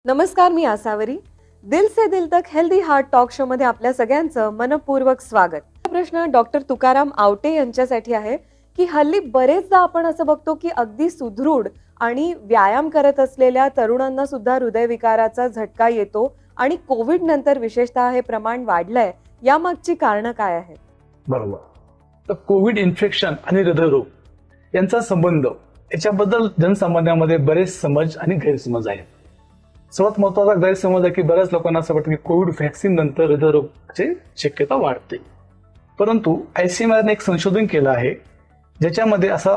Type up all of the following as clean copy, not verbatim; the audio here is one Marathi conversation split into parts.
नमस्कार, मी आसावरी. दिल से दिल तक हेल्दी हार्ट टॉक शो मध्ये आपल्या सगळ्यांचं मनपूर्वक स्वागत. हा प्रश्न डॉक्टर तुकाराम आवटे यांच्यासाठी आहे की हल्ली बरेचदा आपण असं बघतो की अगदी सुदृढ आणि व्यायाम करत असलेल्या तरुणांना सुद्धा हृदयविकाराचा झटका येतो आणि कोविड नंतर विशेषतः हे प्रमाण वाढलंय. यामागची कारणं काय आहेत? बरोबर. तर कोविड इन्फेक्शन आणि हृदयरोग यांचा संबंध याच्याबद्दल जनसामान्यामध्ये बरेच समज आणि गैरसमज आहेत. सर्वात महत्वाचा गैरसमज आहे की बऱ्याच लोकांना असं वाटतं की कोविड व्हॅक्सिन नंतर हृदयरोगाची शक्यता वाढते. परंतु ICMR ने एक संशोधन केलं आहे ज्याच्यामध्ये असा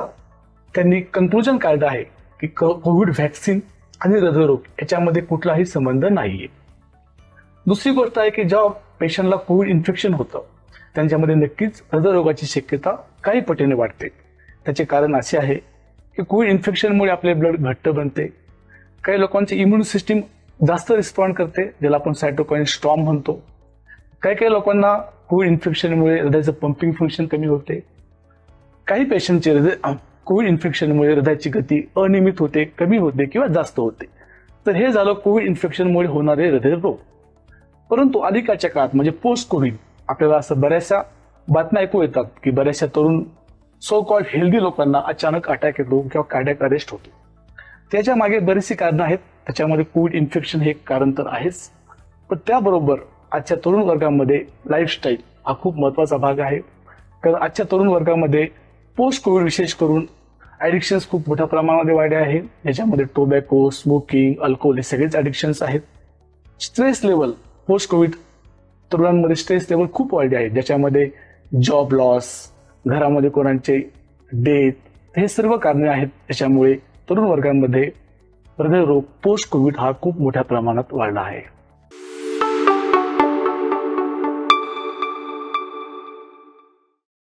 त्यांनी कन्क्लुजन काढलं आहे की कोविड व्हॅक्सिन आणि हृदयरोग याच्यामध्ये कुठलाही संबंध नाहीये. दुसरी गोष्ट आहे की जेव्हा पेशंटला कोविड इन्फेक्शन होतं त्यांच्यामध्ये नक्कीच हृदयरोगाची शक्यता काही पटीने वाढते. त्याचे कारण असे आहे की कोविड इन्फेक्शनमुळे आपले ब्लड घट्ट बनते, काही लोकांची इम्युन सिस्टीम जास्त रिस्पॉन्ड करते ज्याला आपण सायटोकाईन स्टॉर्म म्हणतो. काही लोकांना कोविड इन्फेक्शनमुळे हृदयाचं पंपिंग फंक्शन कमी होते. काही पेशंटचे कोविड इन्फेक्शनमुळे हृदयाची गती अनियमित होते, कमी होते किंवा जास्त होते. तर हे झालं कोविड इन्फेक्शनमुळे होणारे हृदयरोग. परंतु अलीकडच्या काळात म्हणजे पोस्ट कोविड आपल्याला असं बऱ्याचशा बातम्या ऐकू येतात की बऱ्याचशा तरुण सो कॉल्ड हेल्दी लोकांना अचानक अटॅक येतो किंवा कार्डियक अरेस्ट होतो. त्याच्या मागे बरीचशी कारणं आहेत. त्याच्यामध्ये कोविड इन्फेक्शन हे कारण तर आहेच, पण त्याबरोबर आजच्या तरुण वर्गामध्ये लाईफस्टाईल हा खूप महत्वाचा भाग आहे. कारण आजच्या तरुण वर्गामध्ये पोस्ट कोविड विशेष करून ॲडिक्शन्स खूप मोठ्या प्रमाणामध्ये वाढले आहे. याच्यामध्ये टोबॅको, स्मोकिंग, अल्कोहोल हे सगळेच ॲडिक्शन्स आहेत. स्ट्रेस लेवल पोस्ट कोविड तरुणांमध्ये स्ट्रेस लेवल खूप वाढले आहे, ज्याच्यामध्ये जॉब लॉस, घरामध्ये कोणाचे डेथ, हे सर्व कारणे आहेत. त्याच्यामुळे तरुण वर्गांमध्ये हृदयरोग पोस्ट कोविड हा खूप मोठ्या प्रमाणात वाढला आहे.